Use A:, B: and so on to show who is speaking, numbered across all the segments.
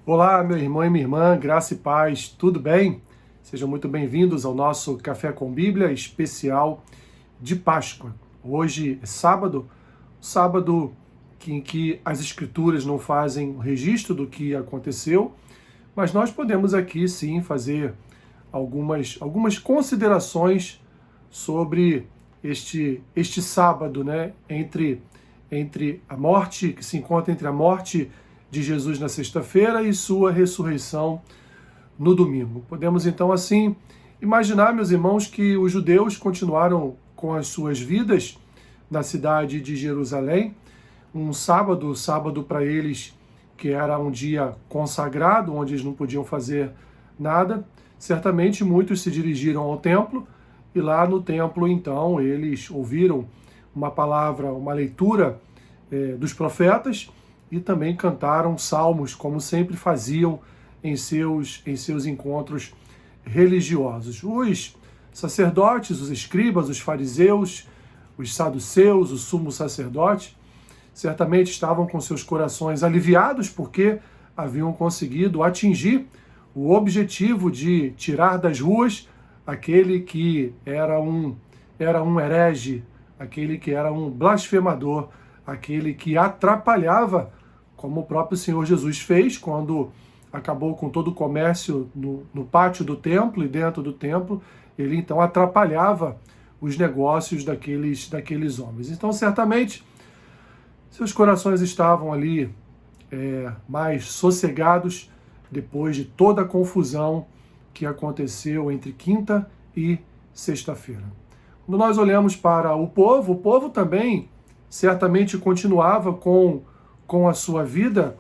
A: Olá, meu irmão e minha irmã, graça e paz, tudo bem? Sejam muito bem-vindos ao nosso Café com Bíblia especial de Páscoa. Hoje é sábado em que as Escrituras não fazem o registro do que aconteceu, mas nós podemos aqui sim fazer algumas considerações sobre este sábado, né? Entre a morte, que se encontra entre a morte de Jesus na sexta-feira e sua ressurreição no domingo. Podemos então assim imaginar, meus irmãos, que os judeus continuaram com as suas vidas na cidade de Jerusalém. Um sábado para eles que era um dia consagrado, onde eles não podiam fazer nada. Certamente muitos se dirigiram ao templo e lá no templo então eles ouviram uma palavra, uma leitura dos profetas e também cantaram salmos, como sempre faziam em seus encontros religiosos. Os sacerdotes, os escribas, os fariseus, os saduceus, o sumo sacerdote, certamente estavam com seus corações aliviados porque haviam conseguido atingir o objetivo de tirar das ruas aquele que era um herege, aquele que era um blasfemador, aquele que atrapalhava, como o próprio Senhor Jesus fez quando acabou com todo o comércio no pátio do templo e dentro do templo. Ele então atrapalhava os negócios daqueles homens. Então, certamente, seus corações estavam ali mais sossegados depois de toda a confusão que aconteceu entre quinta e sexta-feira. Quando nós olhamos para o povo também certamente continuava com a sua vida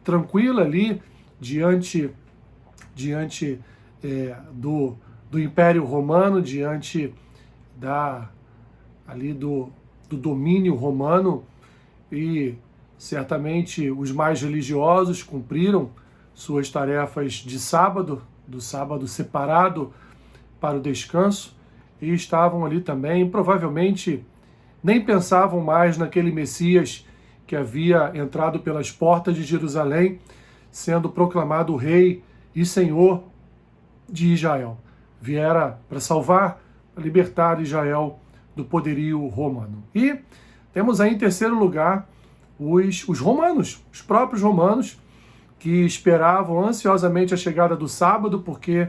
A: tranquila ali diante do Império Romano, diante do domínio romano, e certamente os mais religiosos cumpriram suas tarefas de sábado, do sábado separado para o descanso, e estavam ali também, provavelmente nem pensavam mais naquele Messias que havia entrado pelas portas de Jerusalém, sendo proclamado Rei e Senhor de Israel. Viera para salvar, para libertar Israel do poderio romano. E temos aí em terceiro lugar os romanos, os próprios romanos, que esperavam ansiosamente a chegada do sábado, porque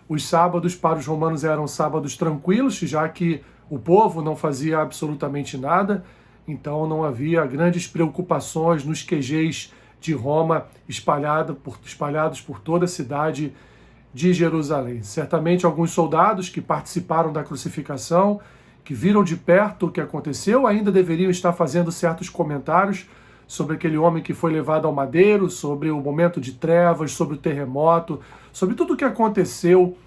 A: os sábados para os romanos eram sábados tranquilos, já que o povo não fazia absolutamente nada, então não havia grandes preocupações nos QGs de Roma espalhados por toda a cidade de Jerusalém. Certamente alguns soldados que participaram da crucificação, que viram de perto o que aconteceu, ainda deveriam estar fazendo certos comentários sobre aquele homem que foi levado ao madeiro, sobre o momento de trevas, sobre o terremoto, sobre tudo o que aconteceu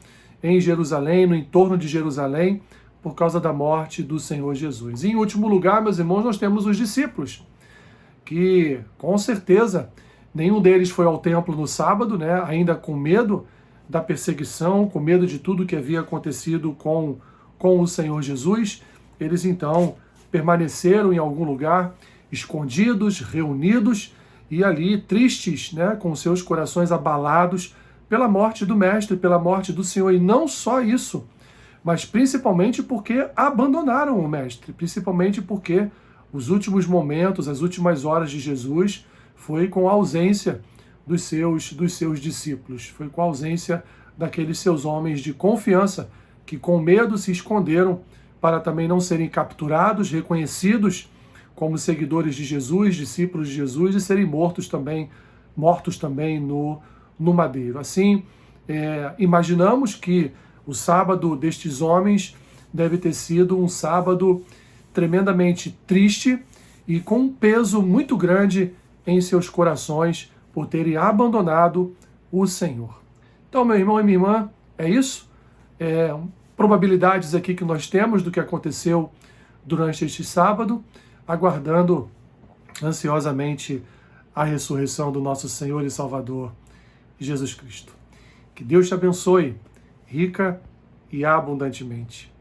A: em Jerusalém, no entorno de Jerusalém, por causa da morte do Senhor Jesus. E em último lugar, meus irmãos, nós temos os discípulos, que com certeza nenhum deles foi ao templo no sábado, né, ainda com medo da perseguição, com medo de tudo que havia acontecido com o Senhor Jesus. Eles então permaneceram em algum lugar, escondidos, reunidos e ali tristes, né, com seus corações abalados pela morte do Mestre, pela morte do Senhor. E não só isso, mas principalmente porque abandonaram o Mestre, principalmente porque os últimos momentos, as últimas horas de Jesus foi com a ausência dos seus discípulos, foi com a ausência daqueles seus homens de confiança que com medo se esconderam para também não serem capturados, reconhecidos como seguidores de Jesus, discípulos de Jesus, e serem mortos também no madeiro. Assim, imaginamos que o sábado destes homens deve ter sido um sábado tremendamente triste e com um peso muito grande em seus corações por terem abandonado o Senhor. Então, meu irmão e minha irmã, é isso. Probabilidades aqui que nós temos do que aconteceu durante este sábado, aguardando ansiosamente a ressurreição do nosso Senhor e Salvador, Jesus Cristo. Que Deus te abençoe rica e abundantemente.